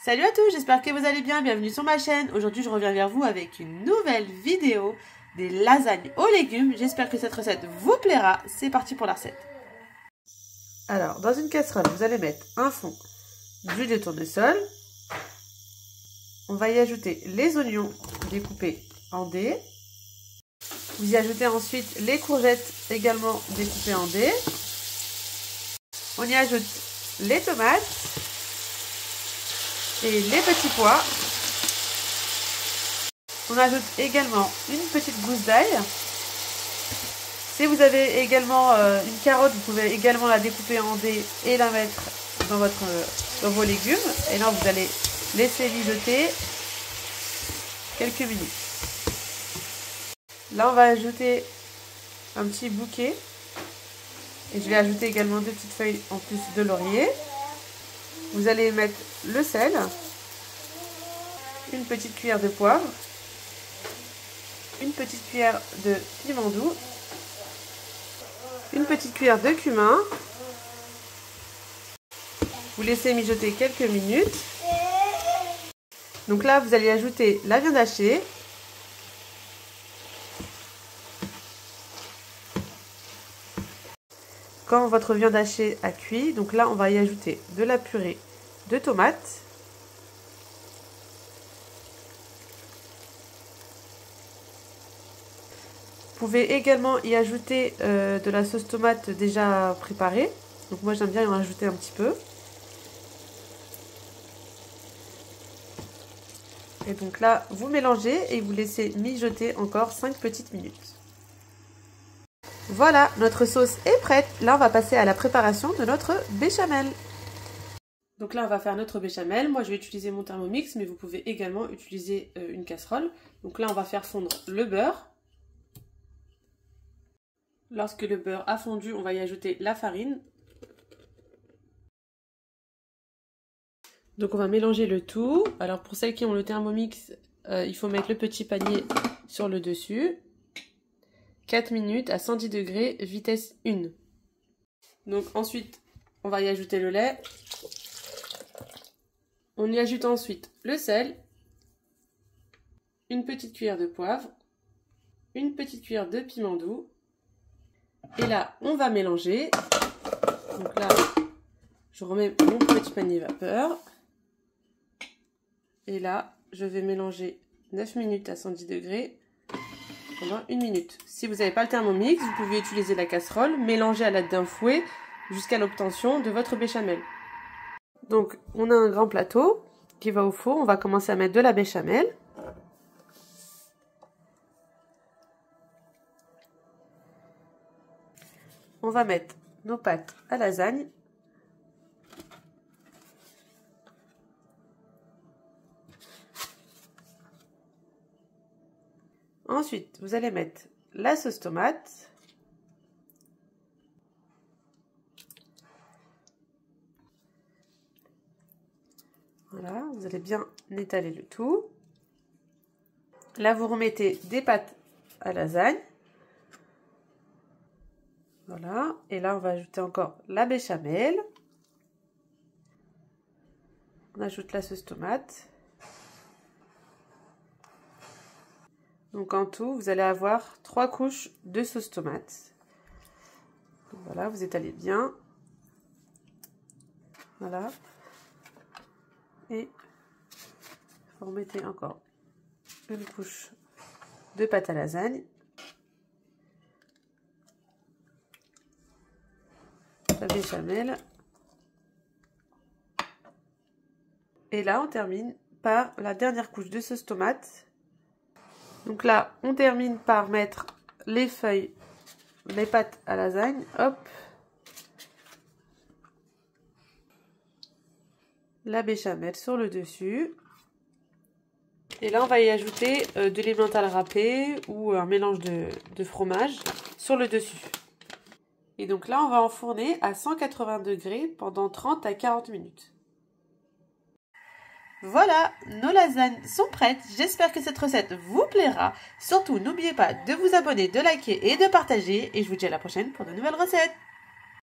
Salut à tous, j'espère que vous allez bien, bienvenue sur ma chaîne. Aujourd'hui je reviens vers vous avec une nouvelle vidéo des lasagnes aux légumes. J'espère que cette recette vous plaira, c'est parti pour la recette. Alors dans une casserole vous allez mettre un fond d'huile de tournesol. On va y ajouter les oignons découpés en dés. Vous y ajoutez ensuite les courgettes également découpées en dés. On y ajoute les tomates et les petits pois. On ajoute également une petite gousse d'ail. Si vous avez également une carotte, vous pouvez également la découper en dés et la mettre dans vos légumes. Et là, vous allez laisser mijoter quelques minutes. Là, on va ajouter un petit bouquet. Et je vais ajouter également 2 petites feuilles en plus de laurier. Vous allez mettre le sel, une petite cuillère de poivre, une petite cuillère de piment doux, une petite cuillère de cumin. Vous laissez mijoter quelques minutes. Donc là, vous allez ajouter la viande hachée. Quand votre viande hachée a cuit, donc là, on va y ajouter de la purée de tomates. Vous pouvez également y ajouter de la sauce tomate déjà préparée. Donc moi, j'aime bien y en rajouter un petit peu. Et donc là, vous mélangez et vous laissez mijoter encore 5 petites minutes. Voilà, notre sauce est prête. Là, on va passer à la préparation de notre béchamel. Donc là, on va faire notre béchamel. Moi, je vais utiliser mon Thermomix, mais vous pouvez également utiliser une casserole. Donc là, on va faire fondre le beurre. Lorsque le beurre a fondu, on va y ajouter la farine. Donc on va mélanger le tout. Alors pour celles qui ont le Thermomix, il faut mettre le petit panier sur le dessus. 4 minutes à 110 degrés, vitesse 1. Donc ensuite, on va y ajouter le lait. On y ajoute ensuite le sel, une petite cuillère de poivre, une petite cuillère de piment doux. Et là, on va mélanger. Donc là, je remets mon petit panier vapeur. Et là, je vais mélanger 9 minutes à 110 degrés. Pendant 1 minute. Si vous n'avez pas le Thermomix, vous pouvez utiliser la casserole, mélanger à l'aide d'un fouet jusqu'à l'obtention de votre béchamel. Donc, on a un grand plateau qui va au four. On va commencer à mettre de la béchamel. On va mettre nos pâtes à lasagne. Ensuite, vous allez mettre la sauce tomate. Voilà, vous allez bien étaler le tout. Là, vous remettez des pâtes à lasagne. Voilà, et là, on va ajouter encore la béchamel. On ajoute la sauce tomate. Donc en tout, vous allez avoir 3 couches de sauce tomate. Donc voilà, vous étalez bien. Voilà. Et vous remettez encore une couche de pâte à lasagne. La béchamel. Et là, on termine par la dernière couche de sauce tomate. Donc là, on termine par mettre les feuilles, les pâtes à lasagne, hop. La béchamel sur le dessus. Et là, on va y ajouter de l'emmental râpé ou un mélange de fromage sur le dessus. Et donc là, on va enfourner à 180 degrés pendant 30 à 40 minutes. Voilà, nos lasagnes sont prêtes. J'espère que cette recette vous plaira. Surtout, n'oubliez pas de vous abonner, de liker et de partager. Et je vous dis à la prochaine pour de nouvelles recettes.